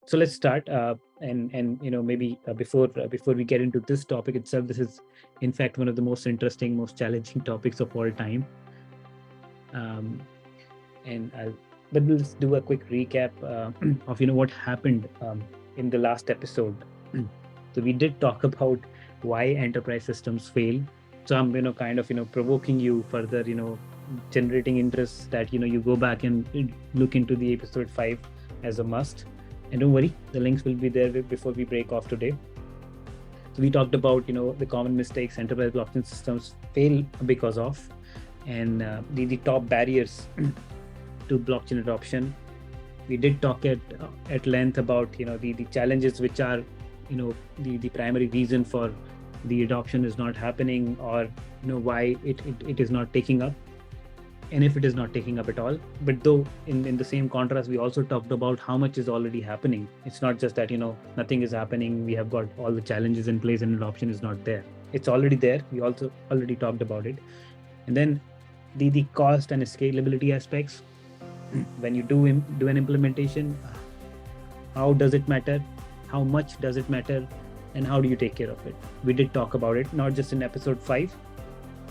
So let's start, and maybe before we get into this topic itself, this is in fact one of the most interesting, most challenging topics of all time. And but we'll just do a quick recap of what happened in the last episode. So we did talk about why enterprise systems fail. So I'm kind of provoking you further, generating interest, that you go back and look into the episode 5 as a must. And don't worry, the links will be there before we break off today. So we talked about the common mistakes enterprise blockchain systems fail because of, and the top barriers to blockchain adoption. We did talk at length about the challenges which are the primary reason for the adoption is not happening, or why it is not taking up, and if it is not taking up at all. But though in the same contrast, we also talked about how much is already happening. It's not just that nothing is happening, we have got all the challenges in place and adoption is not there. It's already there. We also already talked about it. And then the cost and scalability aspects. When you do an implementation, how does it matter, how much does it matter, and how do you take care of it? We did talk about it, not just in episode 5,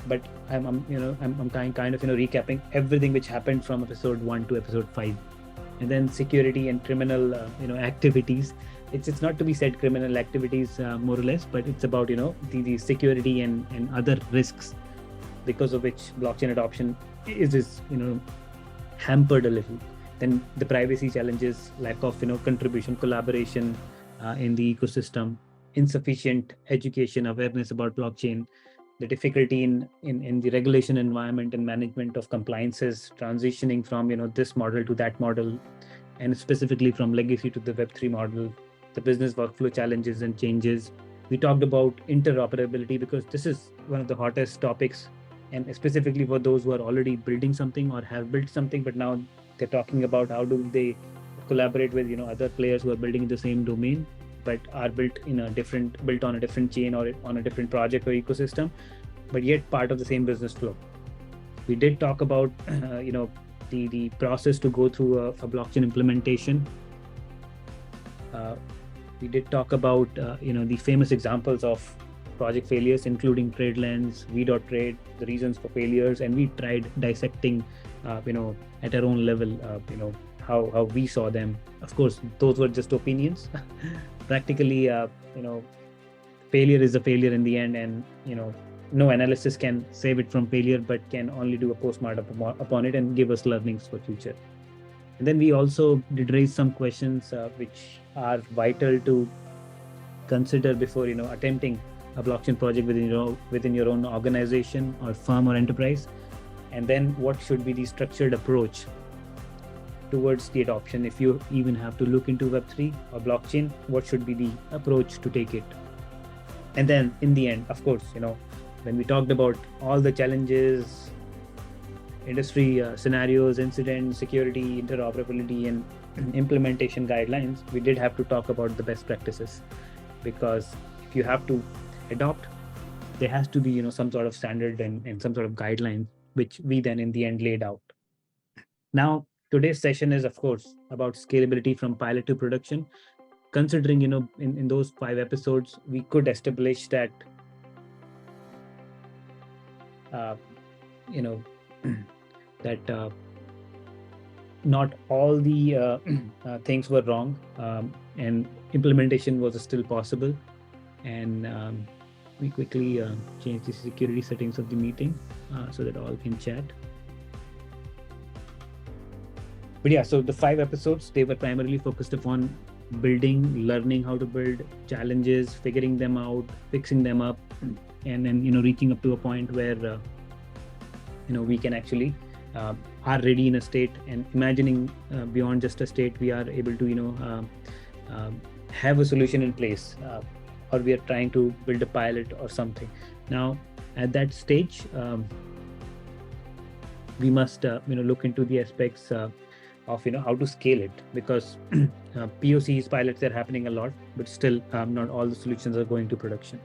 but I'm kind of recapping everything which happened from episode 1 to episode 5. And then security and criminal activities. It's not to be said criminal activities more or less, but it's about the security and other risks because of which blockchain adoption is hampered a little. Then the privacy challenges, lack of contribution, collaboration in the ecosystem, insufficient education, awareness about blockchain, the difficulty in the regulation environment and management of compliances, transitioning from this model to that model, and specifically from legacy to the Web3 model, the business workflow challenges and changes. We talked about interoperability because this is one of the hottest topics, and specifically for those who are already building something or have built something, but now they're talking about how do they collaborate with other players who are building in the same domain but are built on a different chain or on a different project or ecosystem, but yet part of the same business flow. We did talk about the process to go through a blockchain implementation. We did talk about the famous examples of project failures, including TradeLens, v.trade, the reasons for failures, and we tried dissecting at our own level how we saw them. Of course, those were just opinions. Practically failure is a failure in the end, and no analysis can save it from failure, but can only do a postmortem upon it and give us learnings for future. And then we also did raise some questions which are vital to consider before attempting a blockchain project within your own organization or firm or enterprise. And then what should be the structured approach towards the adoption? If you even have to look into Web3 or blockchain, what should be the approach to take it? And then in the end, of course, when we talked about all the challenges, industry scenarios, incidents, security, interoperability, and implementation guidelines, we did have to talk about the best practices, because if you have to adopt, there has to be some sort of standard and some sort of guidelines, which we then in the end laid out. Now, today's session is, of course, about scalability from pilot to production. Considering, in those 5 episodes, we could establish that, that not all the things were wrong, and implementation was still possible. And we quickly changed the security settings of the meeting so that all can chat. But yeah, so the 5 episodes, they were primarily focused upon building, learning how to build, challenges, figuring them out, fixing them up, and then reaching up to a point where we can actually are ready in a state, and imagining beyond just a state, we are able to have a solution in place, or we are trying to build a pilot or something. Now at that stage, we must look into the aspects of how to scale it, because POCs, pilots, they're happening a lot, but still not all the solutions are going to production.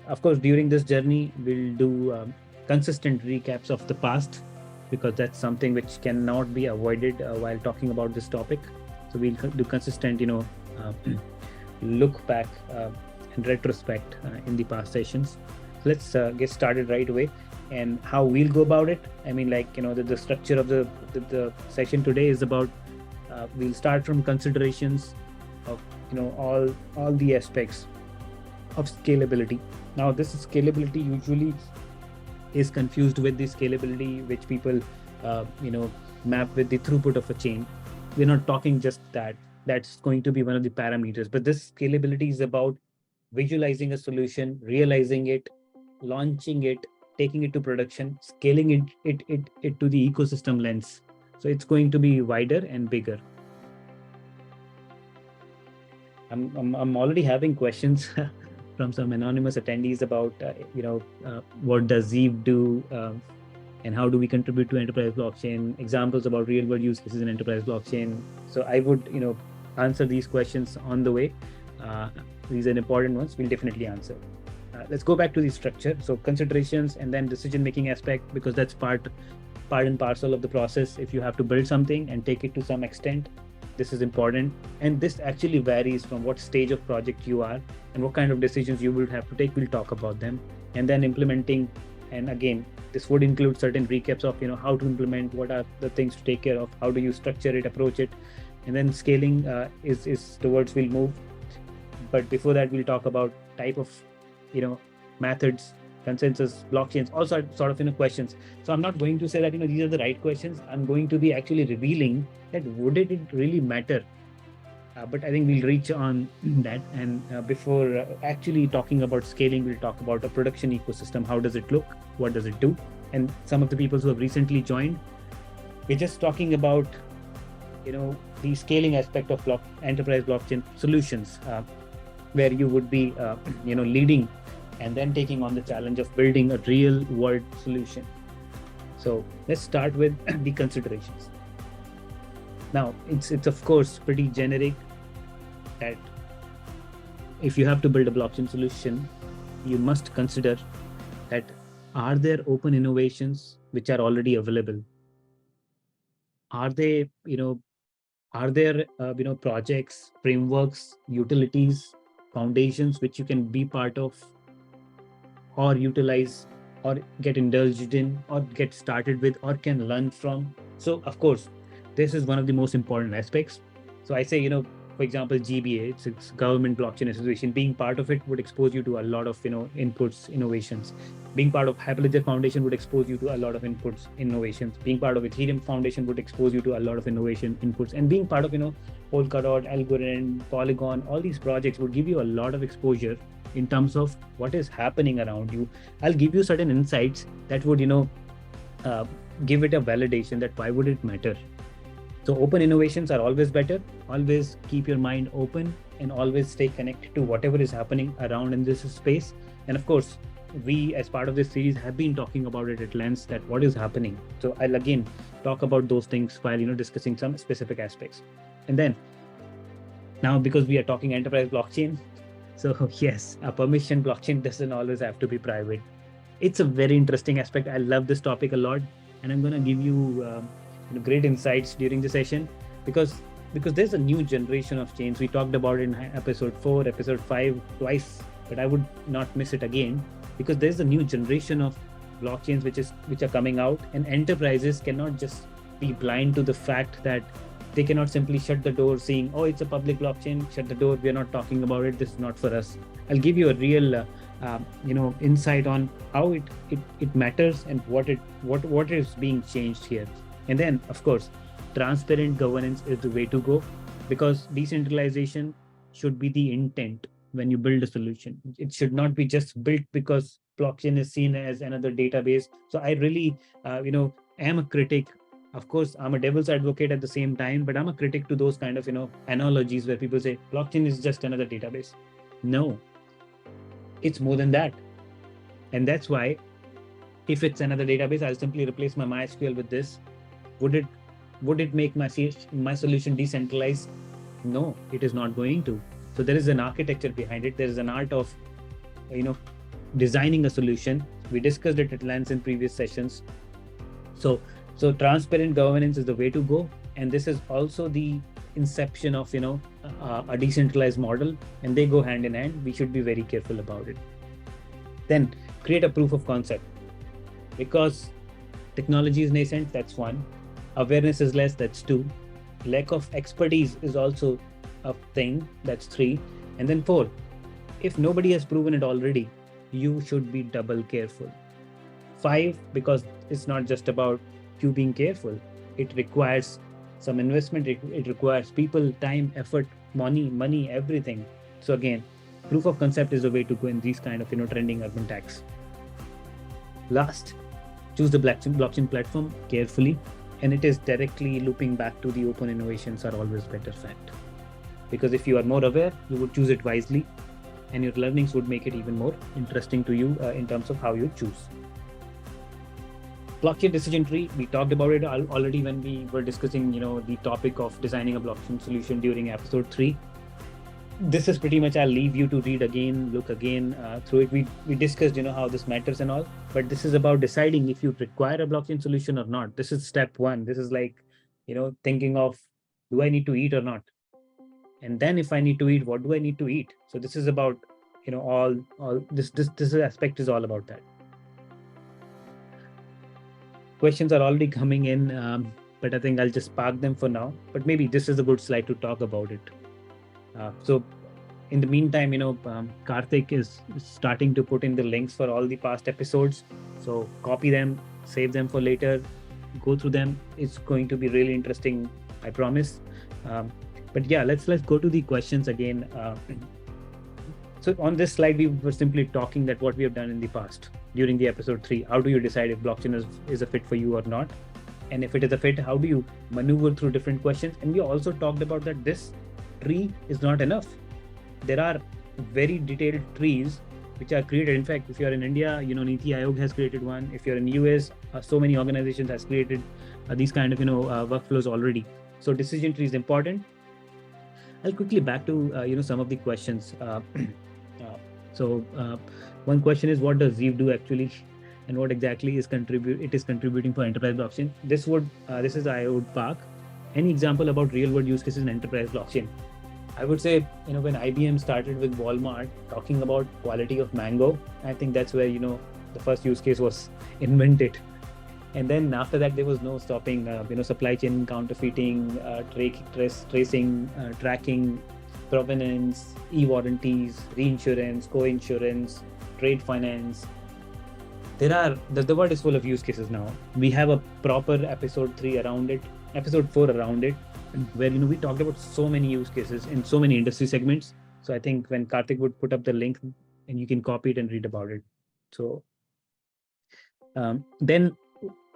Of course, during this journey, we'll do consistent recaps of the past, because that's something which cannot be avoided while talking about this topic. So we'll do consistent, look back and retrospect in the past sessions. So let's get started right away. And how we'll go about it, I mean, the structure of the session today is about, we'll start from considerations of, all the aspects of scalability. Now, this scalability usually is confused with the scalability which people, map with the throughput of a chain. We're not talking just that. That's going to be one of the parameters. But this scalability is about visualizing a solution, realizing it, launching it, taking it to production, scaling it to the ecosystem lens. So it's going to be wider and bigger. I'm already having questions from some anonymous attendees about, what does Zeeve do, and how do we contribute to enterprise blockchain, examples about real world use cases in enterprise blockchain. So I would, answer these questions on the way. These are important ones. We'll definitely answer. Let's go back to the structure. So considerations and then decision-making aspect, because that's part and parcel of the process. If you have to build something and take it to some extent, this is important. And this actually varies from what stage of project you are and what kind of decisions you will have to take. We'll talk about them. And then implementing. And again, this would include certain recaps of, how to implement, what are the things to take care of, how do you structure it, approach it. And then scaling is the words we'll move. But before that, we'll talk about type of, methods, consensus, blockchains, all sort of, questions. So I'm not going to say that, these are the right questions. I'm going to be actually revealing that would it really matter? But I think we'll reach on that. And before actually talking about scaling, we'll talk about a production ecosystem. How does it look? What does it do? And some of the people who have recently joined, we're just talking about, the scaling aspect of enterprise blockchain solutions, where you would be, leading and then taking on the challenge of building a real world solution. So let's start with the considerations. Now, it's of course pretty generic that if you have to build a blockchain solution, you must consider that are there open innovations which are already available? Are they, are there, projects, frameworks, utilities, foundations which you can be part of or utilize or get indulged in or get started with or can learn from? So of course, this is one of the most important aspects. So I say, for example, GBA, it's Government Blockchain Association. Being part of it would expose you to a lot of, inputs, innovations. Being part of Hyperledger Foundation would expose you to a lot of inputs, innovations. Being part of Ethereum Foundation would expose you to a lot of innovation, inputs. And being part of, Polkadot, Algorand, Polygon, all these projects would give you a lot of exposure in terms of what is happening around you. I'll give you certain insights that would, give it a validation that why would it matter. So open innovations are always better. Always keep your mind open and always stay connected to whatever is happening around in this space. And of course, we as part of this series have been talking about it at length, that what is happening. So I'll again talk about those things while, discussing some specific aspects. And then now, because we are talking enterprise blockchain, so yes, a permission blockchain doesn't always have to be private. It's a very interesting aspect. I love this topic a lot, and I'm going to give you great insights during the session, because there's a new generation of chains. We talked about it in episode 4, episode 5 twice, but I would not miss it again, because there's a new generation of blockchains which are coming out, and enterprises cannot just be blind to the fact that they cannot simply shut the door saying, oh, it's a public blockchain, shut the door, we're not talking about it, this is not for us. I'll give you a real insight on how it matters and what is being changed here. And then, of course, transparent governance is the way to go, because decentralization should be the intent when you build a solution. It should not be just built because blockchain is seen as another database. So I really, am a critic. Of course, I'm a devil's advocate at the same time, but I'm a critic to those kind of, analogies where people say blockchain is just another database. No, it's more than that. And that's why if it's another database, I'll simply replace my MySQL with this. Would it make my solution decentralized? No, it is not going to. So there is an architecture behind it. There is an art of, designing a solution. We discussed it at length in previous sessions. So transparent governance is the way to go, and this is also the inception of a decentralized model, and they go hand in hand. We should be very careful about it. Then create a proof of concept, because technology is nascent, that's one. Awareness is less, that's two. Lack of expertise is also a thing, that's three. And then four, if nobody has proven it already, you should be double careful. Five, because it's not just about you being careful, it requires some investment, it requires people, time, effort, money, everything. So again, proof of concept is the way to go in these kind of trending urban tags. Last, choose the blockchain platform carefully, and it is directly looping back to the open innovations are always better fact. Because if you are more aware, you would choose it wisely, and your learnings would make it even more interesting to you in terms of how you choose. Blockchain decision tree, we talked about it already when we were discussing the topic of designing a blockchain solution during episode 3. This is pretty much, I'll leave you to read again, look again through it. We discussed how this matters and all, but this is about deciding if you require a blockchain solution or not. This is step one. This is like thinking of, do I need to eat or not? And then if I need to eat, what do I need to eat? So this is about all this aspect is all about that. Questions are already coming in, but I think I'll just park them for now. But maybe this is a good slide to talk about it. So in the meantime, Karthik is starting to put in the links for all the past episodes. So copy them, save them for later, go through them. It's going to be really interesting, I promise. But yeah, let's go to the questions again. So on this slide, we were simply talking that what we have done in the past during the episode 3. How do you decide if blockchain is a fit for you or not? And if it is a fit, how do you maneuver through different questions? And we also talked about that this tree is not enough. There are very detailed trees which are created. In fact, if you're in India, Niti Aayog has created one. If you're in US, so many organizations has created these kind of workflows already. So decision tree is important. I'll quickly back to some of the questions. So one question is, what does Zeeve do actually, and what exactly is contributing for enterprise blockchain? This is I would park. Any example about real world use cases in enterprise blockchain? I would say when IBM started with Walmart talking about quality of mango, I think that's where the first use case was invented. And then after that, there was no stopping. Supply chain counterfeiting, tracing, tracking, provenance, e-warranties, reinsurance, co-insurance, trade finance. The world is full of use cases now. We have a proper episode 3 around it, episode 4 around it, where we talked about so many use cases in so many industry segments. So I think when Karthik would put up the link, and you can copy it and read about it. So then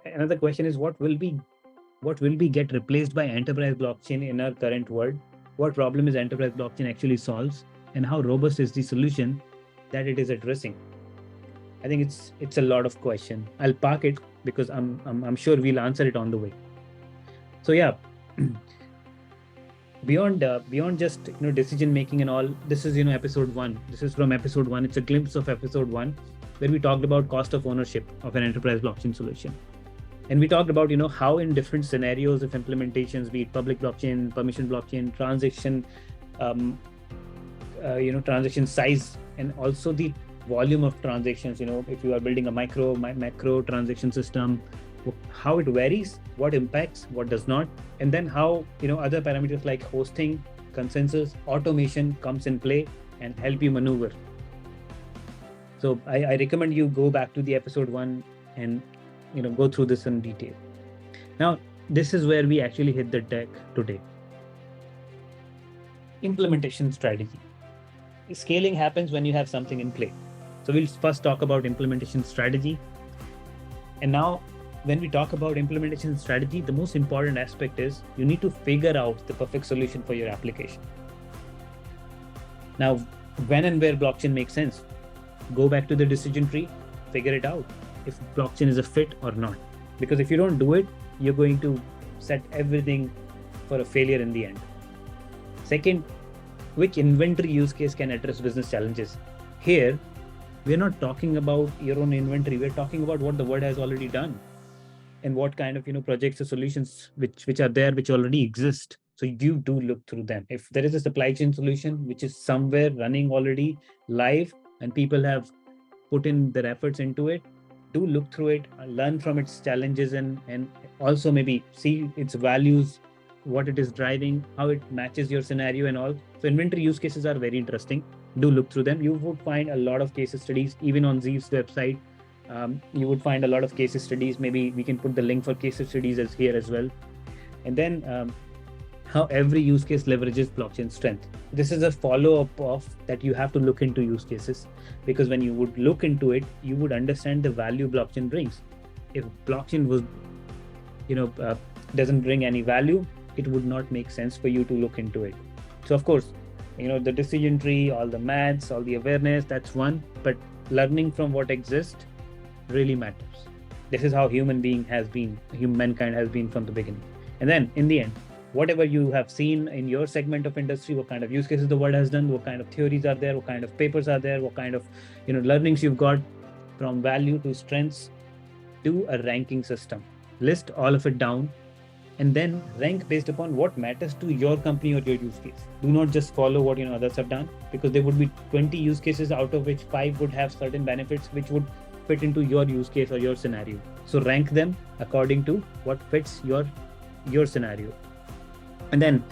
another question is, what will be get replaced by enterprise blockchain in our current world? What problem is enterprise blockchain actually solves, and how robust is the solution that it is addressing? I think it's a lot of question. I'll park it because I'm sure we'll answer it on the way. So yeah, beyond just decision making and all, this is episode 1. This is from episode 1. It's a glimpse of episode 1, where we talked about cost of ownership of an enterprise blockchain solution. And we talked about, how in different scenarios of implementations, be it public blockchain, permission blockchain, transaction, transaction size, and also the volume of transactions. If you are building a macro transaction system, how it varies, what impacts, what does not, and then how, other parameters like hosting, consensus, automation comes in play and help you maneuver. So I recommend you go back to the episode 1 and go through this in detail. Now, this is where we actually hit the deck today. Implementation strategy. Scaling happens when you have something in play. So we'll first talk about implementation strategy. And now, when we talk about implementation strategy, the most important aspect is you need to figure out the perfect solution for your application. Now, when and where blockchain makes sense, go back to the decision tree, figure it out if blockchain is a fit or not. Because if you don't do it, you're going to set everything for a failure in the end. Second, which inventory use case can address business challenges? Here, we're not talking about your own inventory. We're talking about what the world has already done and what kind of projects or solutions which are there, which already exist. So you do look through them. If there is a supply chain solution which is somewhere running already live and people have put in their efforts into it, do look through it, learn from its challenges, and also maybe see its values, what it is driving, how it matches your scenario and all. So inventory use cases are very interesting. Do look through them. You would find a lot of case studies even on Zeeve's website. You would find a lot of case studies. Maybe we can put the link for case studies as here as well. And then how every use case leverages blockchain strength. This is a follow-up of that. You have to look into use cases, because when you would look into it, you would understand the value blockchain brings. If blockchain was, doesn't bring any value, it would not make sense for you to look into it. So of course, the decision tree, all the maths, all the awareness, that's one, but learning from what exists really matters. This is how mankind has been from the beginning. And then in the end, whatever you have seen in your segment of industry, what kind of use cases the world has done, what kind of theories are there, what kind of papers are there, what kind of learnings you've got, from value to strengths, do a ranking system. List all of it down and then rank based upon what matters to your company or your use case. Do not just follow what others have done, because there would be 20 use cases out of which 5 would have certain benefits which would fit into your use case or your scenario. So rank them according to what fits your scenario. And then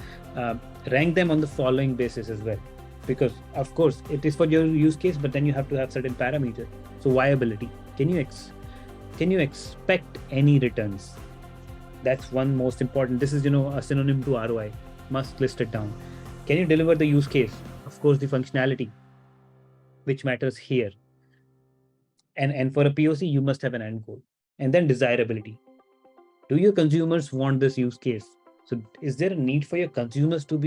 rank them on the following basis as well, because of course it is for your use case, but then you have to have certain parameters. So viability, can you expect any returns? That's one most important. This is a synonym to ROI. Must list it down. Can you deliver the use case? Of course, the functionality, which matters here. And for a POC, you must have an end goal. And then desirability. Do your consumers want this use case? So is there a need for your consumers to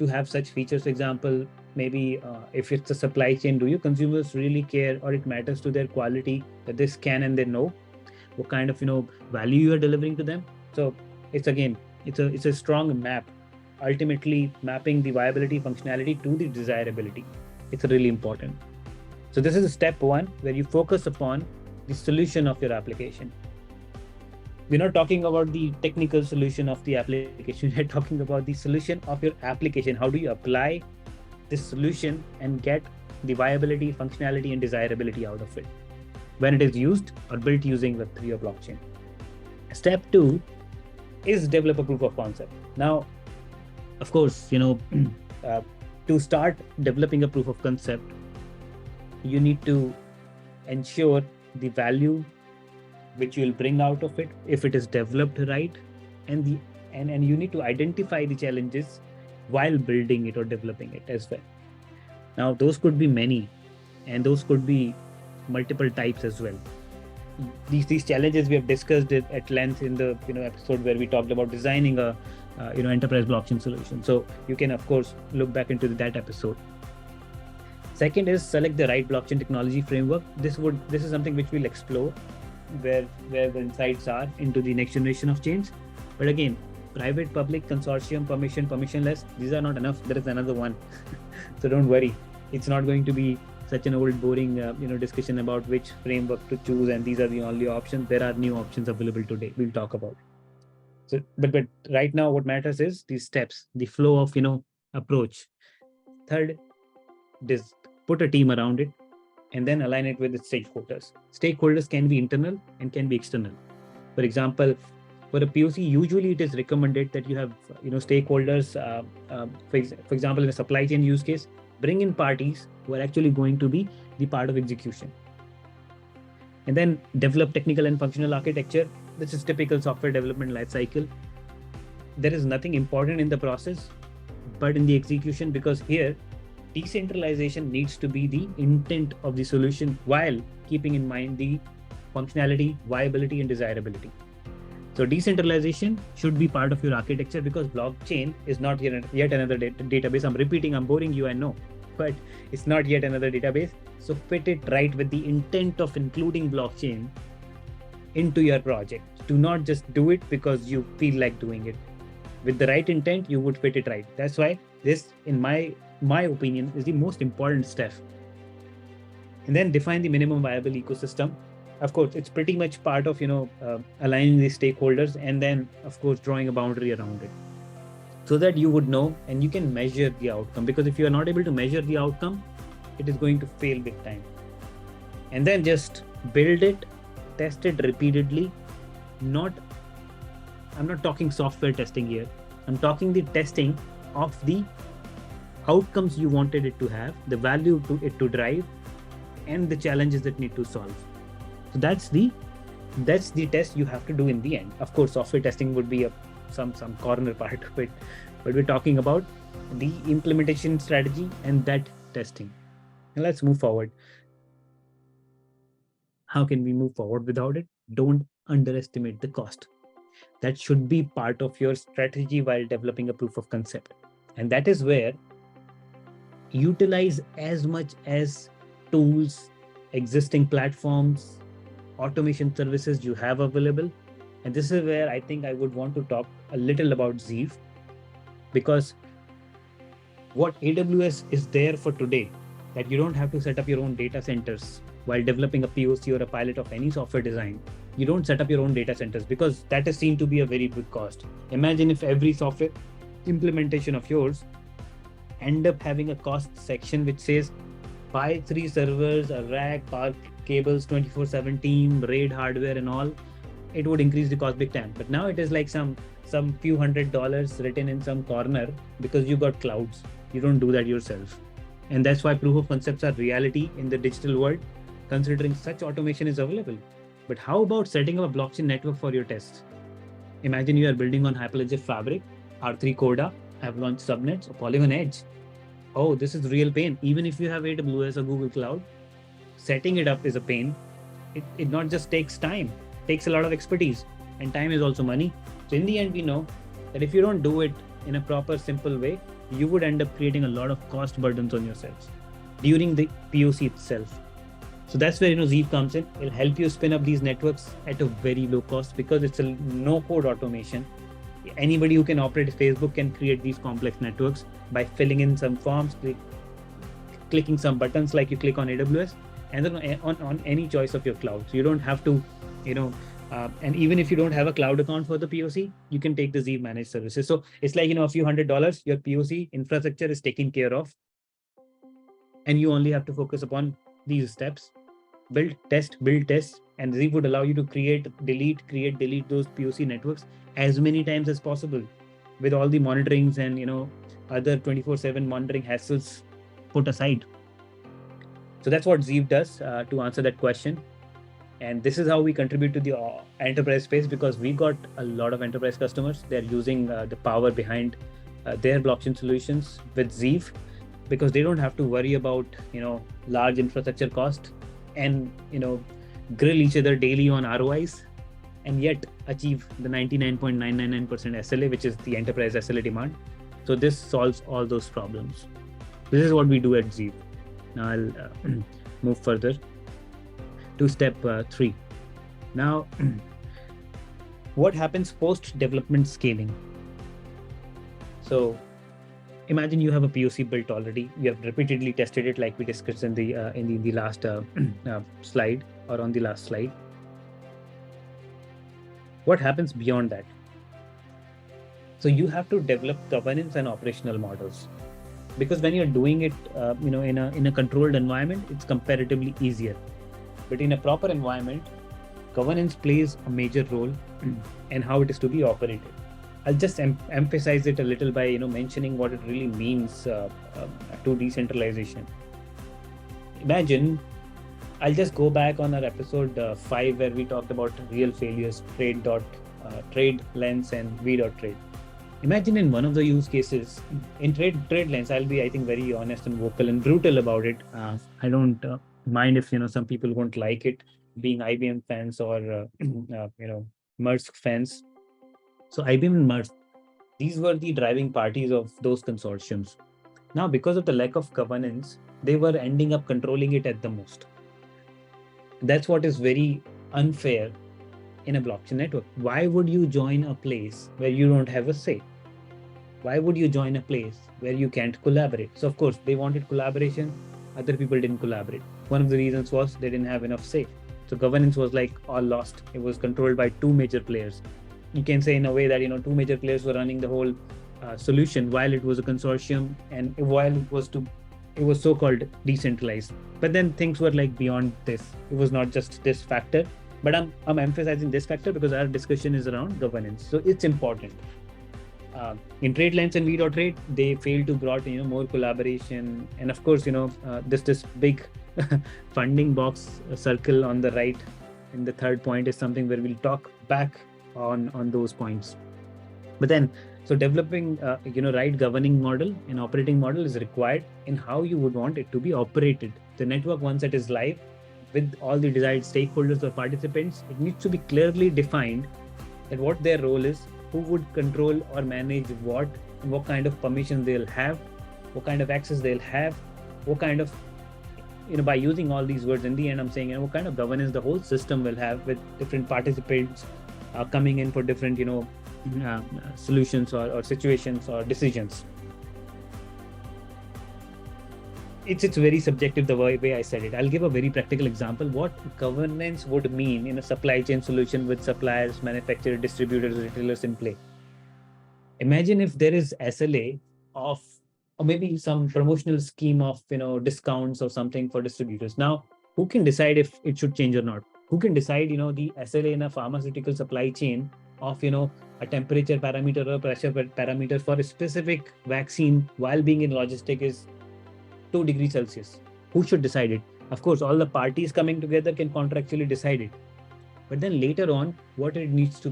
have such features? For example, maybe if it's a supply chain, do your consumers really care, or it matters to their quality that they scan and they know what kind of value you are delivering to them? So it's a strong map, ultimately mapping the viability functionality to the desirability. It's really important. So this is step one, where you focus upon the solution of your application. We're not talking about the technical solution of the application. We're talking about the solution of your application. How do you apply this solution and get the viability, functionality, and desirability out of it when it is used or built using Web3 or blockchain? Step two is develop a proof of concept. Now, of course, to start developing a proof of concept, you need to ensure the value which you will bring out of it if it is developed right, and you need to identify the challenges while building it or developing it as well. Now, those could be many, and those could be multiple types as well. These challenges we have discussed it at length in the episode where we talked about designing a enterprise blockchain solution. So you can of course look back into that episode. Second is select the right blockchain technology framework. This is something which we'll explore, where the insights are into the next generation of chains. But again, private, public, consortium, permissionless, these are not enough. There is another one. So don't worry, it's not going to be such an old boring discussion about which framework to choose and these are the only options. There are new options available today, we'll talk about. So but right now what matters is these steps, the flow of approach. Third is put a team around it and then align it with its stakeholders. Stakeholders can be internal and can be external. For example, for a POC, usually it is recommended that you have stakeholders. For example, in a supply chain use case, bring in parties who are actually going to be the part of execution. And then develop technical and functional architecture. This is typical software development lifecycle. There is nothing important in the process, but in the execution, because here decentralization needs to be the intent of the solution while keeping in mind the functionality, viability, and desirability. So decentralization should be part of your architecture, because blockchain is not yet another database. I'm boring you, I know, but it's not yet another database. So fit it right with the intent of including blockchain into your project. Do not just do it because you feel like doing it. With the right intent, you would fit it right. That's why this, in my opinion, is the most important step. And then define the minimum viable ecosystem. Of course, it's pretty much part of, aligning the stakeholders, and then, of course, drawing a boundary around it so that you would know and you can measure the outcome. Because if you are not able to measure the outcome, it is going to fail big time. And then just build it, test it repeatedly. I'm not talking software testing here. I'm talking the testing of the outcomes you wanted it to have, the value to drive, and the challenges that need to solve. So that's the test you have to do in the end. Of course, software testing would be some corner part of it, but we're talking about the implementation strategy and that testing. And let's move forward. How can we move forward without it? Don't underestimate the cost. That should be part of your strategy while developing a proof of concept. And that is where utilize as much as tools, existing platforms, automation services you have available. And this is where I think I would want to talk a little about Zeeve, because what AWS is there for today, that you don't have to set up your own data centers while developing a POC or a pilot of any software design. You don't set up your own data centers because that is seen to be a very big cost. Imagine if every software implementation of yours end up having a cost section which says buy 3 servers, a rack, power cables, 24/7 team, RAID hardware and all. It would increase the cost big time. But now it is like some few $100s written in some corner because you got clouds. You don't do that yourself. And that's why proof of concepts are reality in the digital world, considering such automation is available. But how about setting up a blockchain network for your tests? Imagine you are building on Hyperledger Fabric, R3 Coda, Avalanche Subnets, or Polygon Edge. Oh, this is real pain. Even if you have AWS or Google Cloud, setting it up is a pain. It not just takes time, it takes a lot of expertise, and time is also money. So in the end, we know that if you don't do it in a proper, simple way, you would end up creating a lot of cost burdens on yourselves during the POC itself. So that's where Zeeve comes in. It'll help you spin up these networks at a very low cost because it's a no-code automation. Anybody who can operate Facebook can create these complex networks by filling in some forms, clicking some buttons like you click on AWS, and then on any choice of your cloud. So you don't have to, and even if you don't have a cloud account for the POC, you can take the Zeeve managed services. So it's like, a few $100, your POC infrastructure is taken care of, and you only have to focus upon these steps: build, test, and Zeeve would allow you to create, delete those POC networks as many times as possible, with all the monitorings and other 24/7 monitoring hassles put aside. So that's what Zeeve does to answer that question. And this is how we contribute to the enterprise space, because we got a lot of enterprise customers. They're using the power behind their blockchain solutions with Zeeve, because they don't have to worry about large infrastructure cost and grill each other daily on ROIs, and yet achieve the 99.999% SLA, which is the enterprise SLA demand. So this solves all those problems. This is what we do at Zeeve. Now I'll move further to step 3. Now, what happens post-development scaling? So imagine you have a POC built already. You have repeatedly tested it, like we discussed in the last slide, or on the last slide. What happens beyond that? So you have to develop governance and operational models, because when you're doing it, in a controlled environment, it's comparatively easier. But in a proper environment, governance plays a major role in how it is to be operated. I'll just emphasize it a little by mentioning what it really means to decentralization. Imagine, I'll just go back on our episode 5 where we talked about real failures, trade lens and v.trade. Imagine in one of the use cases in trade lens, I'll be, I think, very honest and vocal and brutal about it. I don't mind if some people won't like it, being IBM fans or Maersk fans. So IBM and Maersk, these were the driving parties of those consortiums. Now, because of the lack of governance, they were ending up controlling it at the most. That's what is very unfair in a blockchain network. Why would you join a place where you don't have a say? Why would you join a place where you can't collaborate? So of course, they wanted collaboration. Other people didn't collaborate. One of the reasons was they didn't have enough say. So governance was like all lost. It was controlled by two major players. You can say in a way that two major players were running the whole solution while it was a consortium, and while it was so-called decentralized. But then things were like beyond this. It was not just this factor. But I'm emphasizing this factor because our discussion is around governance, so it's important. In TradeLens and v.trade, they failed to brought more collaboration, and of course this big funding box circle on the right in the third point is something where we'll talk back on those points. But then, so developing right governing model and operating model is required in how you would want it to be operated. The network, once it is live with all the desired stakeholders or participants, it needs to be clearly defined that what their role is, who would control or manage what kind of permissions they'll have, what kind of access they'll have, what kind of, by using all these words, in the end, I'm saying, what kind of governance the whole system will have with different participants coming in for different, solutions or situations or decisions. It's very subjective the way I said it. I'll give a very practical example. What governance would mean in a supply chain solution with suppliers, manufacturers, distributors, retailers in play. Imagine if there is SLA of, or maybe some promotional scheme of discounts or something for distributors. Now, who can decide if it should change or not? Who can decide the SLA in a pharmaceutical supply chain of a temperature parameter or pressure parameter for a specific vaccine while being in logistic is 2 degrees Celsius. Who should decide it? Of course, all the parties coming together can contractually decide it. But then later on, what if it needs to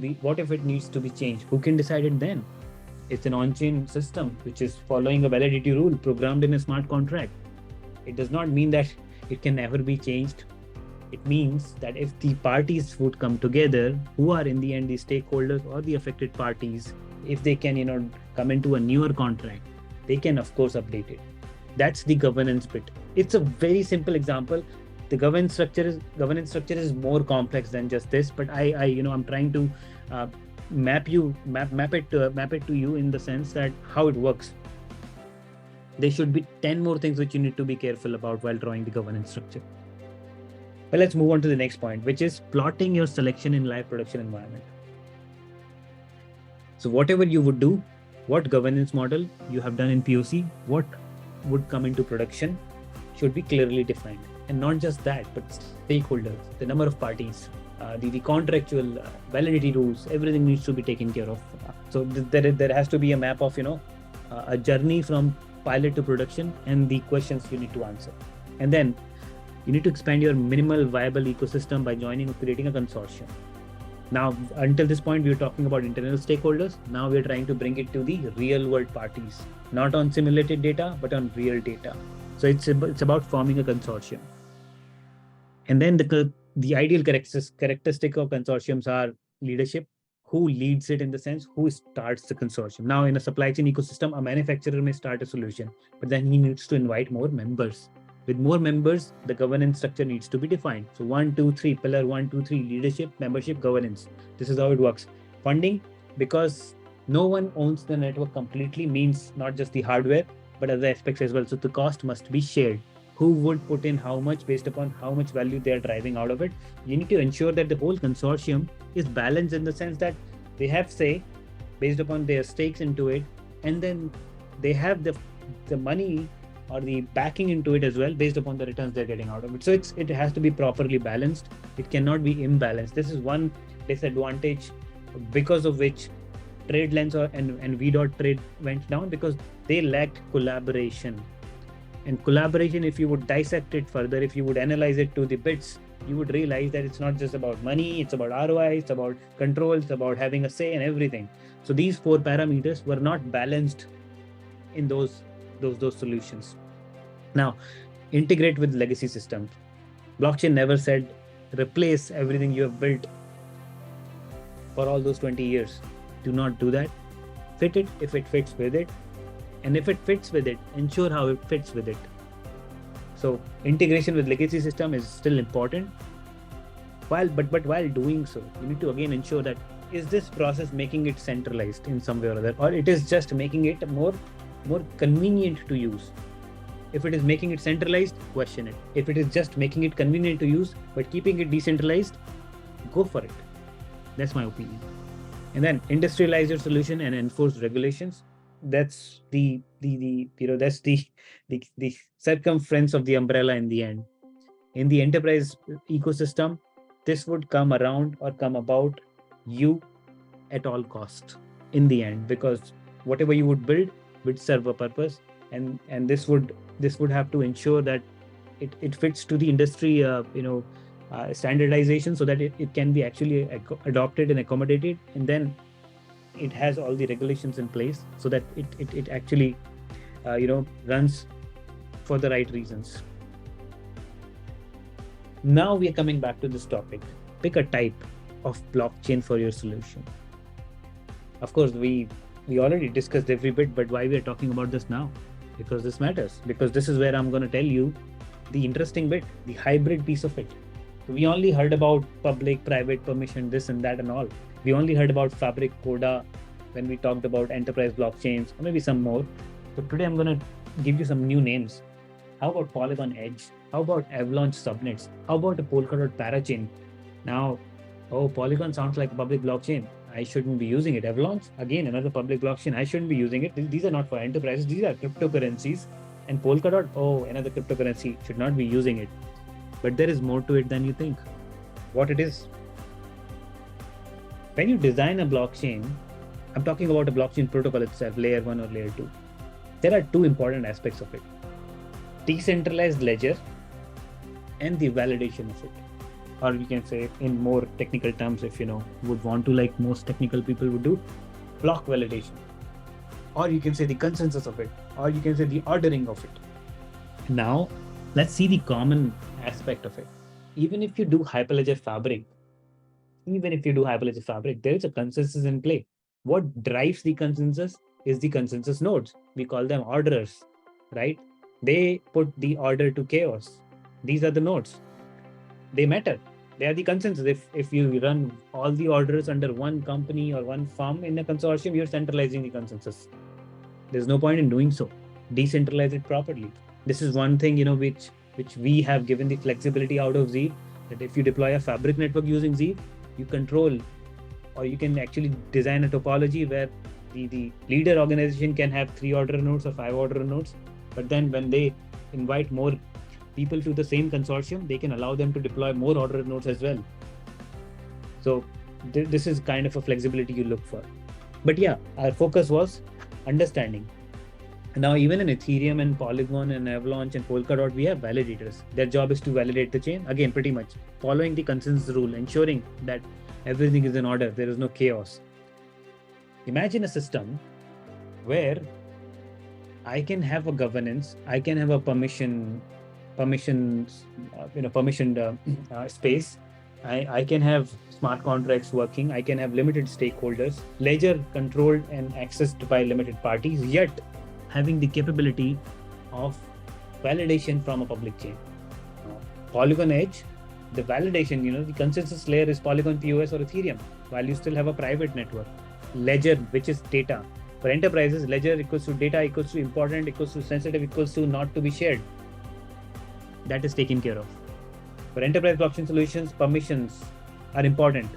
be changed? Who can decide it then? It's an on-chain system which is following a validity rule programmed in a smart contract. It does not mean that it can never be changed. It means that if the parties would come together, who are in the end the stakeholders or the affected parties, if they can come into a newer contract, they can of course update it. That's the governance bit. It's a very simple example. The governance structure is more complex than just this, but I'm trying to map it to you in the sense that how it works. There should be 10 more things which you need to be careful about while drawing the governance structure. Well, let's move on to the next point, which is plotting your selection in live production environment. So whatever you would do, what governance model you have done in POC, what would come into production should be clearly defined. And not just that, but stakeholders, the number of parties, the contractual validity rules, everything needs to be taken care of. So there has to be a map of a journey from pilot to production and the questions you need to answer. And then you need to expand your minimal viable ecosystem by joining or creating a consortium. Now, until this point, we were talking about internal stakeholders. Now we're trying to bring it to the real world parties, not on simulated data, but on real data. So it's about forming a consortium. And then the ideal characteristic of consortiums are leadership. Who leads it, in the sense, who starts the consortium? Now, in a supply chain ecosystem, a manufacturer may start a solution, but then he needs to invite more members. With more members, the governance structure needs to be defined. So 1, 2, 3, pillar 1, 2, 3, leadership, membership, governance. This is how it works. Funding, because no one owns the network completely, means not just the hardware, but other aspects as well. So the cost must be shared. Who would put in how much based upon how much value they are driving out of it? You need to ensure that the whole consortium is balanced in the sense that they have say based upon their stakes into it, and then they have the money or the backing into it as well based upon the returns they're getting out of it. So it has to be properly balanced. It cannot be imbalanced. This is one disadvantage because of which TradeLens and v.trade went down, because they lacked collaboration. And collaboration, if you would dissect it further, if you would analyze it to the bits, you would realize that it's not just about money, it's about ROI, it's about control, it's about having a say and everything. So these 4 parameters were not balanced in those solutions. Now, integrate with legacy systems. Blockchain never said replace everything you have built for all those 20 years. Do not do that. Fit it if it fits with it. And if it fits with it, ensure how it fits with it. So integration with legacy system is still important. But while doing so, you need to again ensure that is this process making it centralized in some way or other, or it is just making it more convenient to use. If it is making it centralized, question it. If it is just making it convenient to use, but keeping it decentralized, go for it. That's my opinion. And then industrialize your solution and enforce regulations. That's the circumference of the umbrella in the end. In the enterprise ecosystem, this would come around or come about you at all costs in the end, because whatever you would build would serve a purpose, and this would have to ensure that it fits to the industry standardization, so that it can be actually adopted and accommodated, and then it has all the regulations in place so that it actually runs for the right reasons. Now we are coming back to this topic. Pick a type of blockchain for your solution. Of course, we already discussed every bit, but why we are talking about this now? Because this matters. Because this is where I'm going to tell you the interesting bit, the hybrid piece of it. We only heard about public, private, permission, this and that and all. We only heard about Fabric, Coda when we talked about enterprise blockchains, or maybe some more. But today I'm going to give you some new names. How about Polygon Edge? How about Avalanche Subnets? How about a Polkadot parachain? Now, Polygon sounds like a public blockchain. I shouldn't be using it. Avalanche, again, another public blockchain. I shouldn't be using it. These are not for enterprises. These are cryptocurrencies. And Polkadot, another cryptocurrency, should not be using it. But there is more to it than you think. What it is? When you design a blockchain, I'm talking about a blockchain protocol itself, layer 1 or layer 2. There are two important aspects of it. Decentralized ledger and the validation of it. Or you can say in more technical terms, if would want to, like most technical people would do, block validation. Or you can say the consensus of it, or you can say the ordering of it. Now, let's see the common aspect of it. Even if you do Hyperledger Fabric, there is a consensus in play. What drives the consensus is the consensus nodes. We call them orderers, right? They put the order to chaos. These are the nodes. They matter. They are the consensus. If you run all the orders under one company or one firm in a consortium, you're centralizing the consensus. There's no point in doing so. Decentralize it properly. This is one thing, which we have given the flexibility out of Zeeve, that if you deploy a fabric network using Zeeve, you control, or you can actually design a topology where the leader organization can have 3 order nodes or 5 order nodes. But then when they invite more people to the same consortium, they can allow them to deploy more order nodes as well. So this is kind of a flexibility you look for. But yeah, our focus was understanding. Now, even in Ethereum and Polygon and Avalanche and Polkadot, we have validators. Their job is to validate the chain. Again, pretty much following the consensus rule, ensuring that everything is in order. There is no chaos. Imagine a system where I can have a governance, I can have a permissioned space. I can have smart contracts working. I can have limited stakeholders, ledger controlled and accessed by limited parties, yet having the capability of validation from a public chain. Polygon Edge, the validation, the consensus layer is Polygon POS or Ethereum, while you still have a private network. Ledger, which is data. For enterprises, ledger equals to data, equals to important, equals to sensitive, equals to not to be shared. That is taken care of. For enterprise blockchain solutions, permissions are important,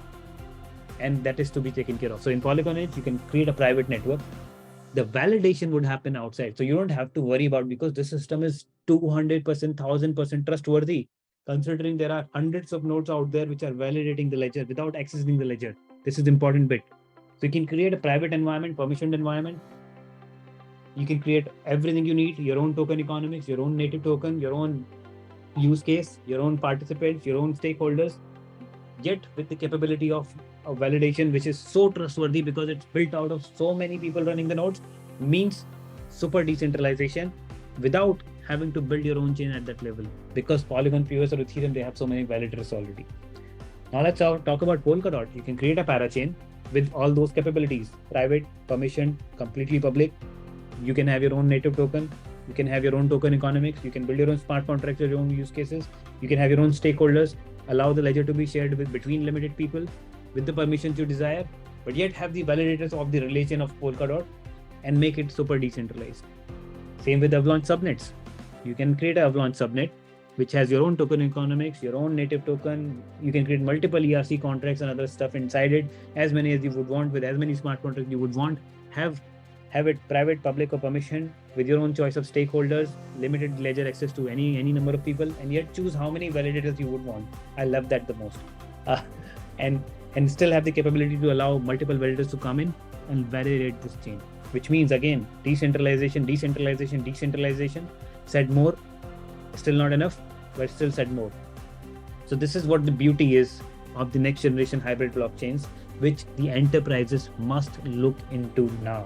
and that is to be taken care of. So in Polygon Edge, you can create a private network. The validation would happen outside. So you don't have to worry about, because this system is 200%, 1000% trustworthy, considering there are hundreds of nodes out there which are validating the ledger without accessing the ledger. This is the important bit. So you can create a private environment, permissioned environment. You can create everything you need, your own token economics, your own native token, your own use case, your own participants, your own stakeholders, yet with the capability of validation, which is so trustworthy because it's built out of so many people running the nodes, means super decentralization without having to build your own chain at that level, because Polygon POS or Ethereum, they have so many validators already. Now let's talk about Polkadot. You can create a parachain with all those capabilities: private, permission, completely public. You can have your own native token. You can have your own token economics. You can build your own smart contracts, your own use cases. You can have your own stakeholders, allow the ledger to be shared between limited people with the permissions you desire, but yet have the validators of the relation of Polkadot and make it super decentralized. Same with Avalanche Subnets. You can create an Avalanche subnet, which has your own token economics, your own native token. You can create multiple ERC contracts and other stuff inside it, as many as you would want, with as many smart contracts you would want. Have it private, public, or permission with your own choice of stakeholders, limited ledger access to any number of people, and yet choose how many validators you would want. I love that the most. And still have the capability to allow multiple validators to come in and validate this chain, which means again decentralization. Said more, still not enough, but still said more. So this is what the beauty is of the next generation hybrid blockchains, which the enterprises must look into now.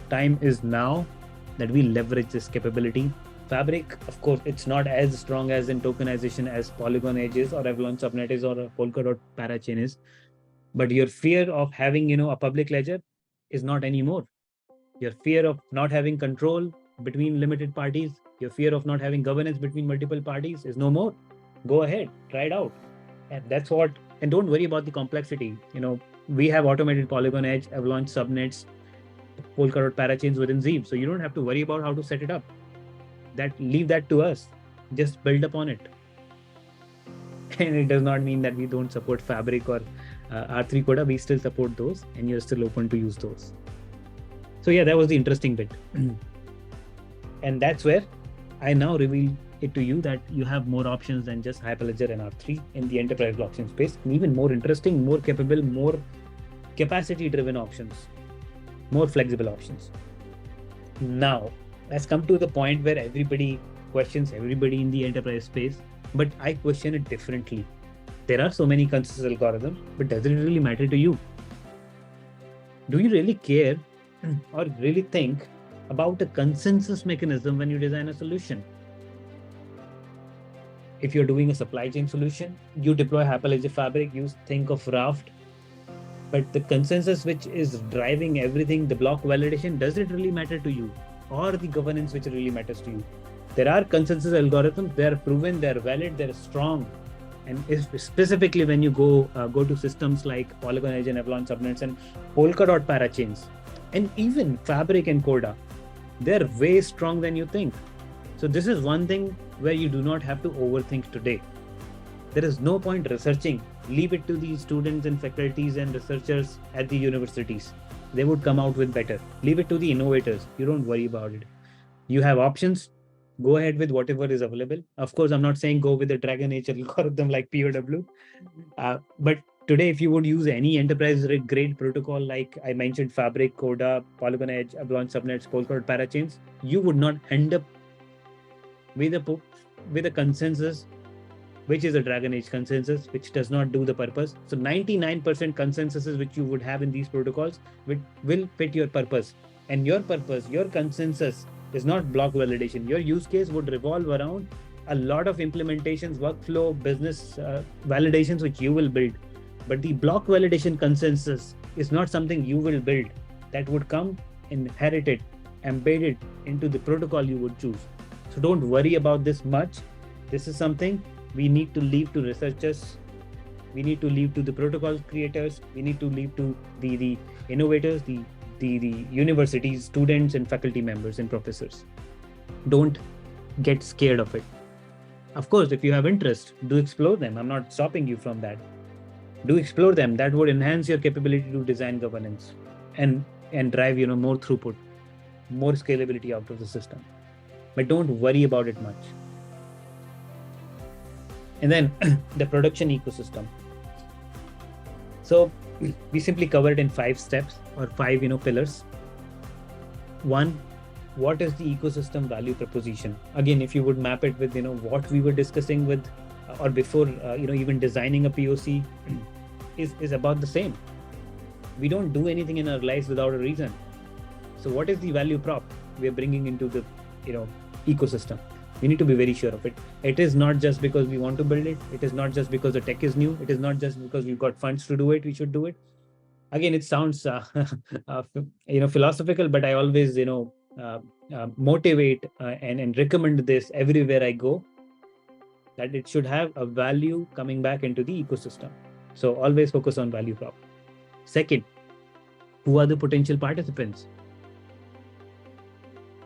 Time is now that we leverage this capability. Fabric, of course, it's not as strong as in tokenization as Polygon Edge is, or Avalanche Subnet is, or a Polkadot parachain is. But your fear of having, a public ledger is not anymore. Your fear of not having control between limited parties, your fear of not having governance between multiple parties is no more. Go ahead, try it out. And that's what, and don't worry about the complexity. We have automated Polygon Edge, Avalanche subnets, Polkadot parachains within Zeeve. So you don't have to worry about how to set it up. Leave that to us. Just build upon it. And it does not mean that we don't support Fabric or R3 Coda. We still support those, and you're still open to use those. So yeah, that was the interesting bit. And that's where I now reveal it to you that you have more options than just Hyperledger and R3 in the enterprise blockchain space, and even more interesting, more capable, more capacity-driven options, more flexible options. Now, let's come to the point where everybody questions everybody in the enterprise space, but I question it differently. There are so many consensus algorithms, but does it really matter to you? Do you really care or really think about a consensus mechanism when you design a solution? If you're doing a supply chain solution, you deploy Hyperledger Fabric, you think of Raft, but the consensus which is driving everything, the block validation, does it really matter to you? Or the governance which really matters to you? There are consensus algorithms, they're proven, they're valid, they're strong. And specifically when you go to systems like Polygon Edge and Avalanche subnets and Polkadot parachains, and even Fabric and Coda, they're way strong than you think. So this is one thing where you do not have to overthink today. There is no point researching. Leave it to the students and faculties and researchers at the universities. They would come out with better. Leave it to the innovators. You don't worry about it. You have options. Go ahead with whatever is available. Of course, I'm not saying go with the Dragon Age algorithm like POW. But today, if you would use any enterprise grade protocol like I mentioned, Fabric, Coda, Polygon Edge, Avalanche subnets, Polkadot parachains, you would not end up with a consensus which is a Dragon Age consensus, which does not do the purpose. So 99% consensuses which you would have in these protocols will fit your purpose. And your purpose, your consensus is not block validation. Your use case would revolve around a lot of implementations, workflow, business validations which you will build. But the block validation consensus is not something you will build. That would come inherited, embedded into the protocol you would choose. So don't worry about this much. This is something we need to leave to researchers. We need to leave to the protocol creators. We need to leave to the innovators, the universities, students, and faculty members and professors. Don't get scared of it. Of course, if you have interest, do explore them. I'm not stopping you from that. Do explore them. That would enhance your capability to design governance and drive more throughput, more scalability out of the system. But don't worry about it much. And then the production ecosystem. So we simply covered in 5 steps or 5 pillars. 1, what is the ecosystem value proposition? Again, if you would map it with what we were discussing with or before even designing a POC is about the same. We don't do anything in our lives without a reason. So what is the value prop we are bringing into the ecosystem? We need to be very sure of it. It is not just because we want to build it. It is not just because the tech is new. It is not just because we've got funds to do it. We should do it. Again, it sounds philosophical, but I always motivate and recommend this everywhere I go, that it should have a value coming back into the ecosystem. So always focus on value prop. Second, who are the potential participants?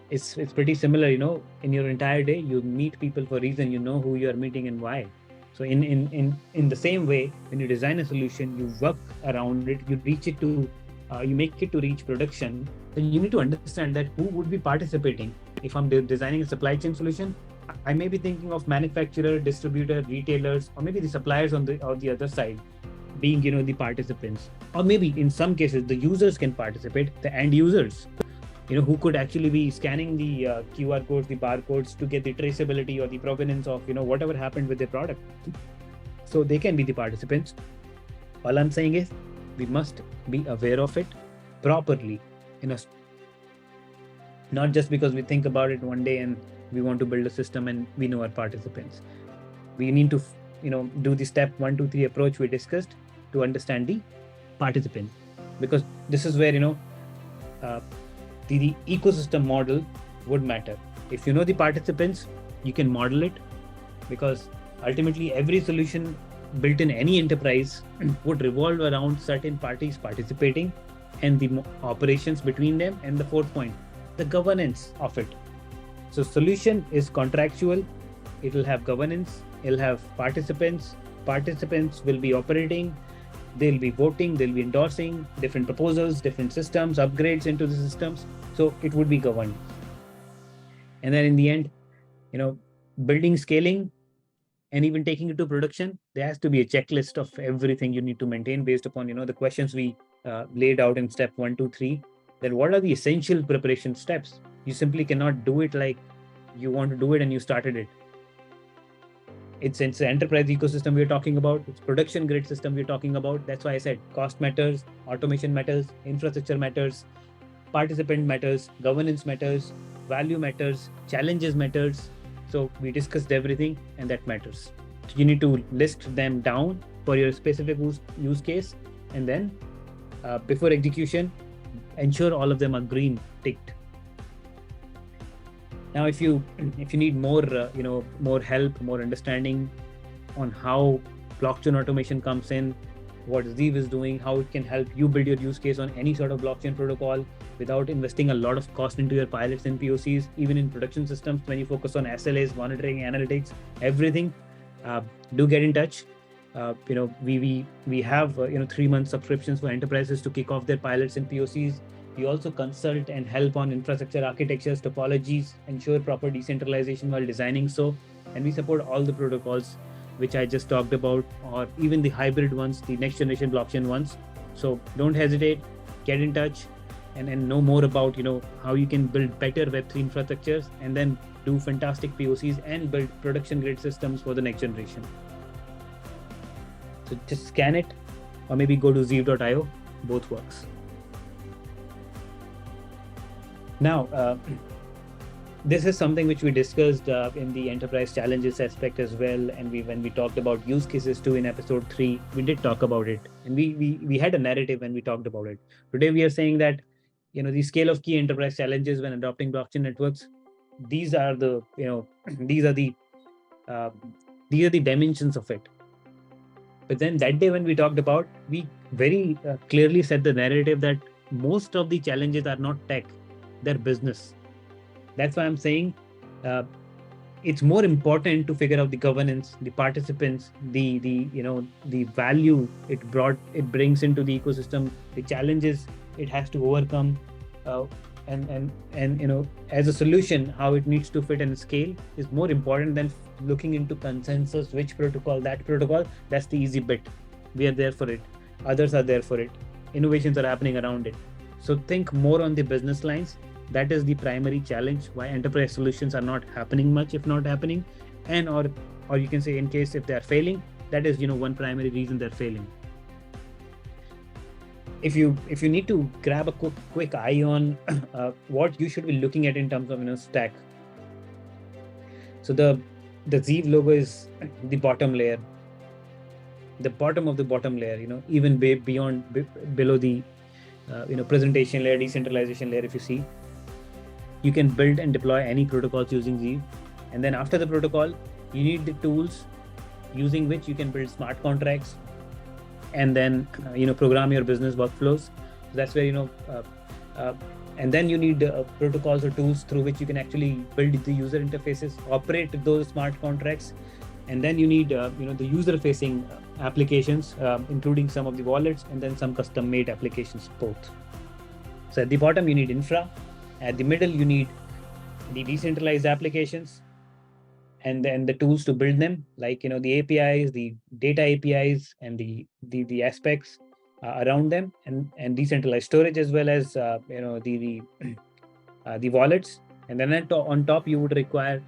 it's pretty similar. In your entire day, you meet people for a reason. You know who you are meeting and why. So in the same way, when you design a solution, you work around it, you reach it to, you make it to reach production. Then you need to understand that who would be participating. If I'm designing a supply chain solution, I may be thinking of manufacturer, distributor, retailers, or maybe the suppliers on the other side, being the participants. Or maybe in some cases the users can participate, the end users, who could actually be scanning the QR codes, the barcodes to get the traceability or the provenance of whatever happened with their product. So they can be the participants. All I'm saying is we must be aware of it properly, not just because we think about it one day and we want to build a system and we know our participants. We need to do the step 1, 2, 3 approach we discussed to understand the participant, because this is where the ecosystem model would matter. If you know the participants, you can model it, because ultimately every solution built in any enterprise would revolve around certain parties participating and the operations between them. And the fourth point, the governance of it. So solution is contractual. It will have governance. It'll have participants. Participants will be operating. They'll be voting. They'll be endorsing different proposals, different systems, upgrades into the systems. So it would be governed. And then in the end, building, scaling, and even taking it to production, there has to be a checklist of everything you need to maintain based upon the questions we laid out in step 1, 2, 3. Then what are the essential preparation steps? You simply cannot do it like you want to do it and you started it. It's an enterprise ecosystem we're talking about. It's production grade system we're talking about. That's why I said cost matters, automation matters, infrastructure matters, participant matters, governance matters, value matters, challenges matters. So we discussed everything, and that matters. So you need to list them down for your specific use case, and then before execution, ensure all of them are green ticked. Now, if you need more more help, more understanding on how blockchain automation comes in, what Zeeve is doing, how it can help you build your use case on any sort of blockchain protocol without investing a lot of cost into your pilots and POCs, even in production systems, when you focus on SLAs, monitoring, analytics, everything, do get in touch. We have 3-month subscriptions for enterprises to kick off their pilots and POCs. We also consult and help on infrastructure architectures, topologies, ensure proper decentralization while designing and we support all the protocols which I just talked about, or even the hybrid ones, the next generation blockchain ones. So don't hesitate, get in touch and know more about how you can build better Web3 infrastructures and then do fantastic POCs and build production grade systems for the next generation. So just scan it, or maybe go to zeeve.io, both works. Now, this is something which we discussed in the enterprise challenges aspect as well. And when we talked about use cases too in episode 3, we did talk about it. And we had a narrative when we talked about it. Today, we are saying that, the scale of key enterprise challenges when adopting blockchain networks, these are the, these are the dimensions of it. But then that day when we talked about, we very clearly said the narrative that most of the challenges are not tech, they're business. That's why I'm saying it's more important to figure out the governance, the participants, the value it brings into the ecosystem, the challenges it has to overcome, and as a solution, how it needs to fit and scale is more important than looking into consensus, which protocol, that protocol. That's the easy bit. We are there for it. Others are there for it. Innovations are happening around it. So think more on the business lines. That is the primary challenge why enterprise solutions are not happening much, if not happening, and or you can say in case if they are failing, that is one primary reason they're failing. If you need to grab a quick eye on what you should be looking at in terms of stack. So the Zeeve logo is the bottom layer, the bottom of the bottom layer. Even below the presentation layer, decentralization layer. If you see, you can build and deploy any protocols using Zeeve, and then after the protocol, you need the tools using which you can build smart contracts and then program your business workflows. So that's where And then you need protocols or tools through which you can actually build the user interfaces, operate those smart contracts. And then you need the user-facing applications, including some of the wallets, and then some custom-made applications both. So at the bottom, you need infra. At the middle, you need the decentralized applications, and then the tools to build them, like the APIs, the data APIs, and the aspects around them, and decentralized storage, as well as the wallets. And then on top, you would require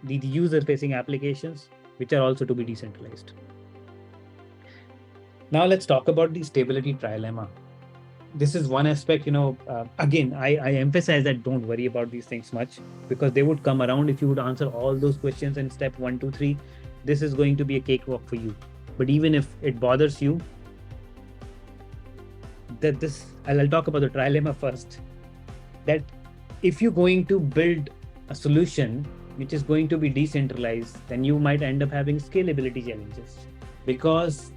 the user-facing applications, which are also to be decentralized. Now let's talk about the stability trilemma. This is one aspect, again, I emphasize that don't worry about these things much, because they would come around if you would answer all those questions in step 1, 2, 3. This is going to be a cakewalk for you. But even if it bothers you, I'll talk about the trilemma first. That if you're going to build a solution which is going to be decentralized, then you might end up having scalability challenges, because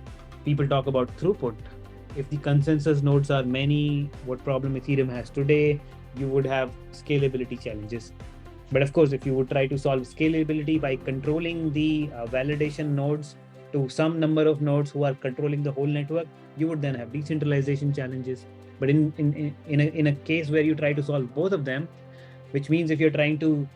people talk about throughput. If the consensus nodes are many, what problem Ethereum has today, you would have scalability challenges. But of course, if you would try to solve scalability by controlling the validation nodes to some number of nodes who are controlling the whole network, you would then have decentralization challenges. But in a case where you try to solve both of them, which means if you're trying to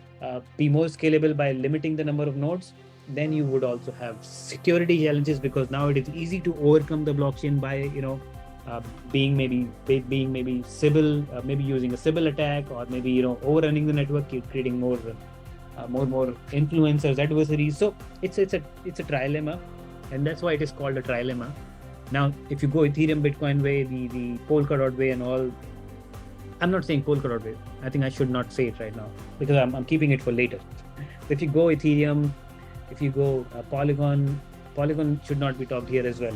be more scalable by limiting the number of nodes, then you would also have security challenges, because now it is easy to overcome the blockchain by being maybe Sybil, maybe using a Sybil attack, or maybe overrunning the network, creating more influencers, adversaries. So it's a trilemma, and that's why it is called a trilemma. Now, if you go Ethereum Bitcoin way, the Polkadot way, and all, I'm not saying Polkadot way. I think I should not say it right now, because I'm keeping it for later. If you go Ethereum, if you go Polygon should not be talked here as well.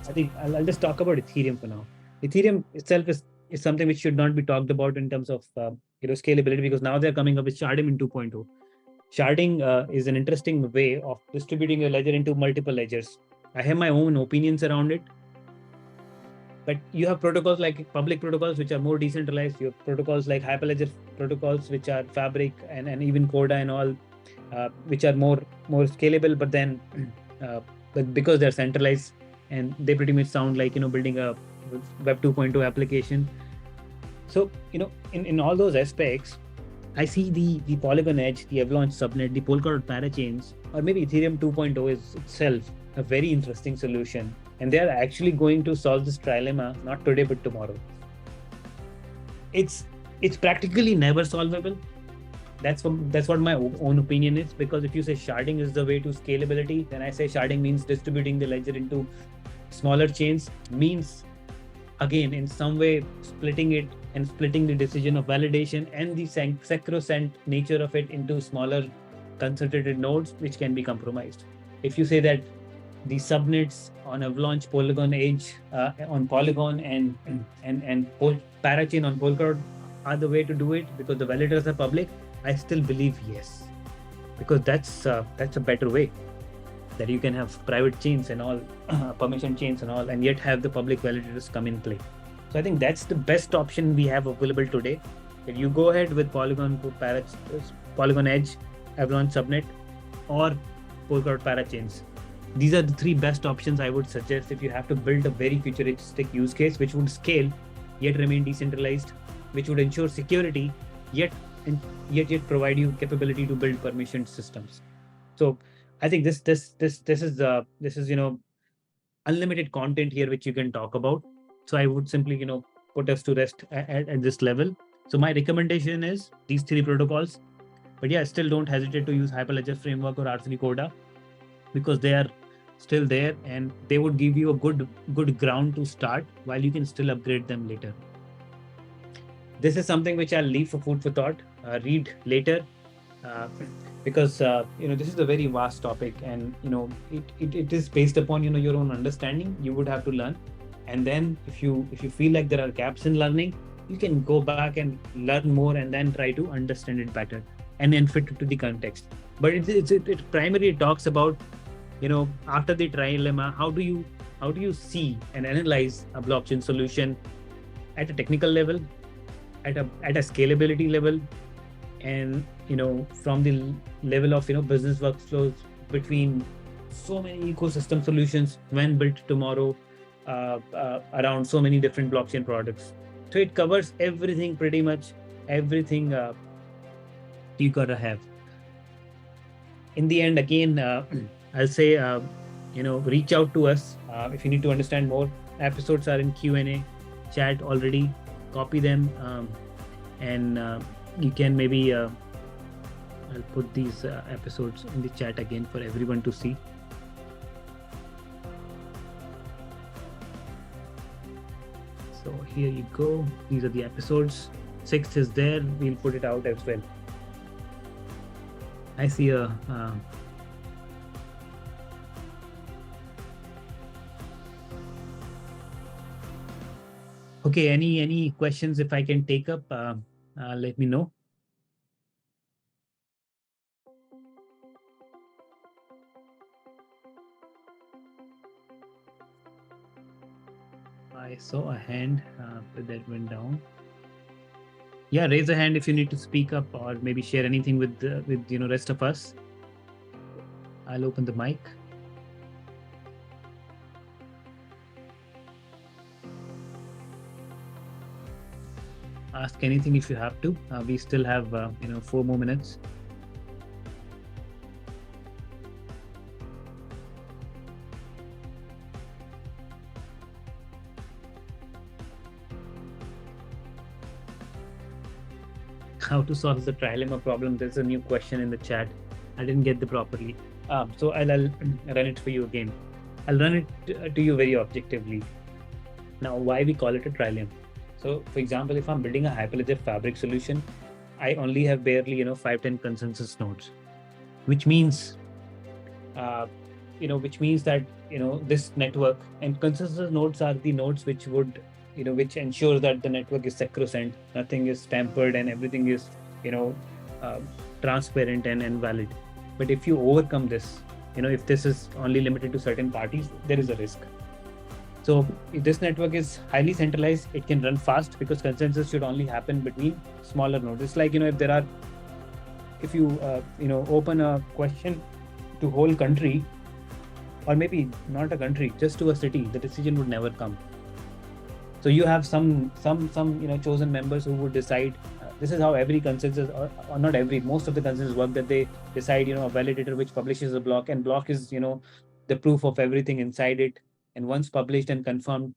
I think I'll just talk about Ethereum for now. Ethereum itself is something which should not be talked about in terms of scalability, because now they're coming up with sharding in 2.0. Sharding is an interesting way of distributing a ledger into multiple ledgers. I have my own opinions around it, but you have protocols like public protocols, which are more decentralized. You have protocols like Hyperledger protocols, which are Fabric and even Coda and all, which are more scalable, but then but because they're centralized, and they pretty much sound like building a Web 2.0 application. So in all those aspects, I see the Polygon Edge, the Avalanche subnet, the Polkadot parachains, or maybe Ethereum 2.0 is itself a very interesting solution, and they are actually going to solve this trilemma not today but tomorrow. It's practically never solvable. That's what my own opinion is, because if you say sharding is the way to scalability, then I say sharding means distributing the ledger into smaller chains, means again in some way splitting it and splitting the decision of validation and the sacrosanct nature of it into smaller concentrated nodes, which can be compromised. If you say that the subnets on Avalanche, Polygon Edge on Polygon, and parachain on Polkadot are the way to do it because the validators are public, I still believe yes, because that's a better way, that you can have private chains and all, permission chains and all, and yet have the public validators come in play. So I think that's the best option we have available today. If you go ahead with Polygon Edge, Avalanche subnet, or Polkadot parachains, these are the three best options I would suggest if you have to build a very futuristic use case which would scale yet remain decentralized, which would ensure security yet provide you capability to build permissioned systems. So I think this is unlimited content here which you can talk about. So I would simply put us to rest at this level. So my recommendation is these three protocols, but yeah, still don't hesitate to use Hyperledger framework or R3 Coda, because they are still there and they would give you a good ground to start, while you can still upgrade them later. This is something which I'll leave for food for thought. Read later, because this is a very vast topic, and it is based upon your own understanding. You would have to learn, and then if you feel like there are gaps in learning, you can go back and learn more, and then try to understand it better and then fit it to the context. But it primarily talks about after the trilemma, how do you see and analyze a blockchain solution at a technical level, at a scalability level, and from the level of business workflows between so many ecosystem solutions when built tomorrow, around so many different blockchain products. So it covers everything, pretty much everything you gotta have. In the end, again, I'll say, reach out to us if you need to understand more. Episodes are in Q&A chat already. Copy them, and you can maybe I'll put these episodes in the chat again for everyone to see. So here you go. These are the episodes. 6th is there. We'll put it out as well. I see a okay. Any questions? If I can take up, let me know. I saw a hand, but that went down. Yeah, raise a hand if you need to speak up or maybe share anything with rest of us. I'll open the mic. Ask anything if you have to. We still have 4 more minutes. How to solve the trilemma problem? There's a new question in the chat. I didn't get the properly. So I'll run it for you again. I'll run it to you very objectively. Now, why we call it a trilemma? So, for example, if I'm building a Hyperledger Fabric solution, I only have barely 5-10 consensus nodes, which means that this network, and consensus nodes are the nodes which would which ensure that the network is sacrosanct, nothing is tampered, and everything is transparent and valid. But if you overcome this, if this is only limited to certain parties, there is a risk. So if this network is highly centralized, it can run fast because consensus should only happen between smaller nodes. It's like if you open a question to whole country, or maybe not a country, just to a city, the decision would never come. So you have some chosen members who would decide. This is how every consensus, or not every, most of the consensus work, that they decide a validator which publishes a block, and block is the proof of everything inside it, and once published and confirmed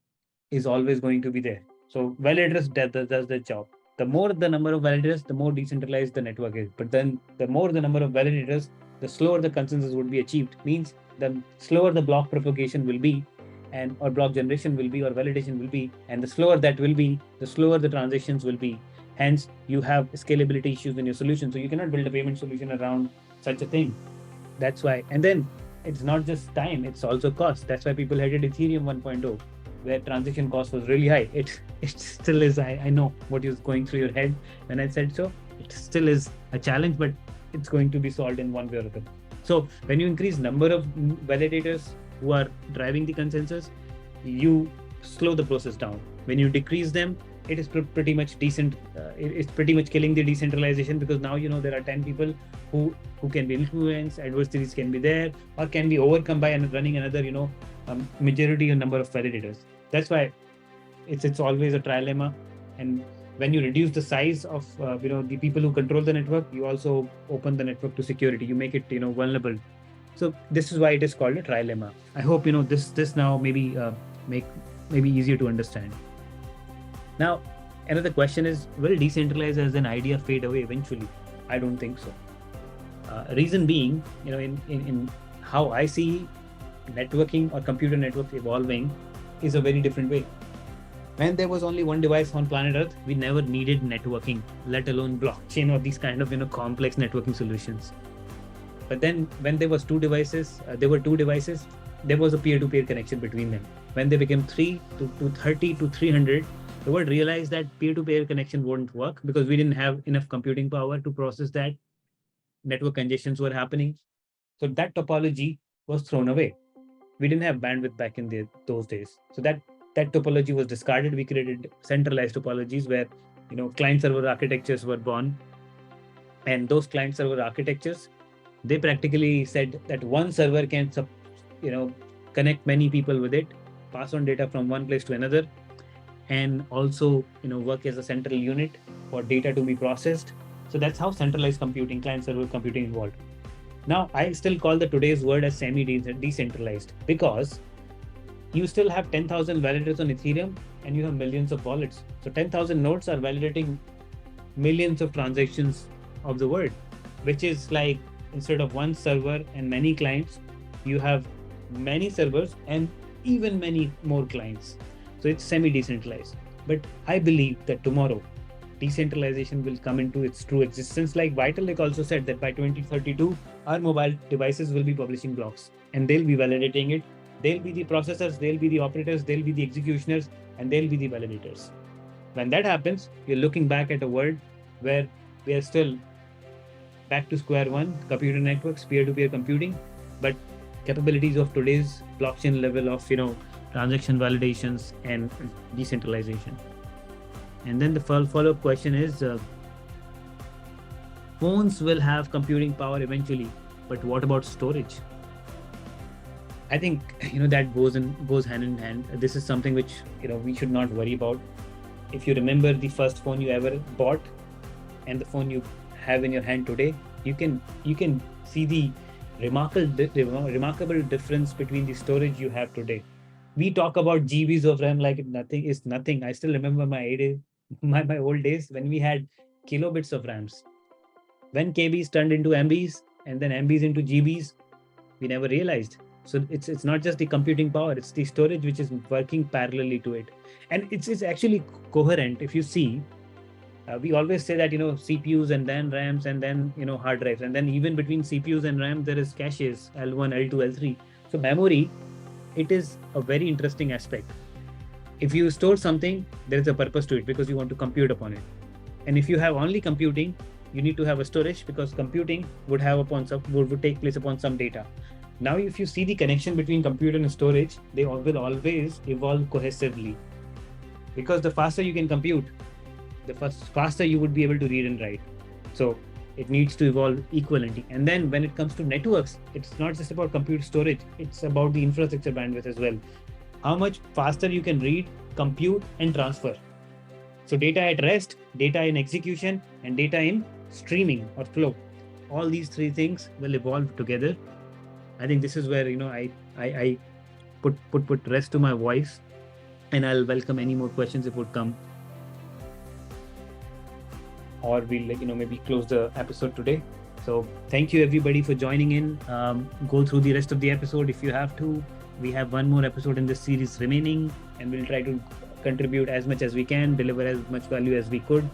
is always going to be there. So validators does the job. The more the number of validators, the more decentralized the network is. But then the more the number of validators, the slower the consensus would be achieved. Means the slower the block propagation will be, and or block generation will be, or validation will be, and the slower that will be, the slower the transactions will be. Hence, you have scalability issues in your solution. So you cannot build a payment solution around such a thing. That's why. And then it's not just time, it's also cost. That's why people hated Ethereum 1.0, where transaction cost was really high. It still is. I know what is going through your head when I said so. It still is a challenge, but it's going to be solved in one way or other. So when you increase number of validators who are driving the consensus, you slow the process down. When you decrease them, it is pretty much decent. It's pretty much killing the decentralization, because now there are 10 people who can be influenced, adversaries can be there, or can be overcome by running another majority number of validators. That's why it's always a trilemma. And when you reduce the size of the people who control the network, you also open the network to security. You make it vulnerable. So this is why it is called a trilemma. I hope this now maybe maybe easier to understand. Now, another question is, will decentralized as an idea fade away eventually? I don't think so. Reason being, in how I see networking or computer networks evolving is a very different way. When there was only one device on planet Earth, we never needed networking, let alone blockchain or these kind of complex networking solutions. But then when there was two devices, there was a peer-to-peer connection between them. When they became 3 to 30 to 300, the world realized that peer-to-peer connection wouldn't work because we didn't have enough computing power to process that. Network congestions were happening. So that topology was thrown away. We didn't have bandwidth back in those days. So that topology was discarded. We created centralized topologies where client-server architectures were born. And those client-server architectures, they practically said that one server can, connect many people with it, pass on data from one place to another, and also, work as a central unit for data to be processed. So that's how centralized computing, client-server computing evolved. Now, I still call the today's word as semi-decentralized because you still have 10,000 validators on Ethereum and you have millions of wallets. So 10,000 nodes are validating millions of transactions of the world, which is like instead of one server and many clients, you have many servers and even many more clients. So it's semi-decentralized. But I believe that tomorrow, decentralization will come into its true existence. Like Vitalik also said that by 2032, our mobile devices will be publishing blocks and they'll be validating it. They'll be the processors, they'll be the operators, they'll be the executioners, and they'll be the validators. When that happens, you're looking back at a world where we are still back to square one, computer networks, peer-to-peer computing, but capabilities of today's blockchain level of, transaction validations and decentralization. And then the follow-up question is, phones will have computing power eventually, but what about storage? I think, that goes hand in hand. This is something which, we should not worry about. If you remember the first phone you ever bought and the phone you have in your hand today, you can see the remarkable difference between the storage you have today. We talk about GBs of RAM like nothing is nothing. I still remember my old days when we had kilobits of RAMs. When KBs turned into MBs and then MBs into GBs, we never realized. So it's not just the computing power, it's the storage which is working parallelly to it. And it's actually coherent. If you see, we always say that, CPUs and then RAMs and then, hard drives. And then even between CPUs and RAM, there is caches, L1, L2, L3. So memory, it is a very interesting aspect. If you store something, there is a purpose to it because you want to compute upon it. And if you have only computing, you need to have a storage because computing would take place upon some data. Now, if you see the connection between compute and storage, they will always evolve cohesively. Because the faster you can compute, the faster you would be able to read and write. So it needs to evolve equivalently. And then when it comes to networks, it's not just about compute storage, it's about the infrastructure bandwidth as well. How much faster you can read, compute, and transfer. So data at rest, data in execution, and data in streaming or flow. All these three things will evolve together. I think this is where, I put rest to my voice, and I'll welcome any more questions if would come. Or we'll, maybe close the episode today. So thank you everybody for joining in. Go through the rest of the episode if you have to. We have one more episode in this series remaining, and we'll try to contribute as much as we can, deliver as much value as we could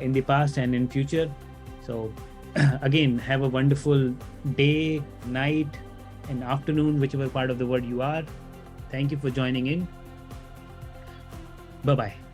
in the past and in future. So again, have a wonderful day, night, and afternoon, whichever part of the world you are. Thank you for joining in. Bye-bye.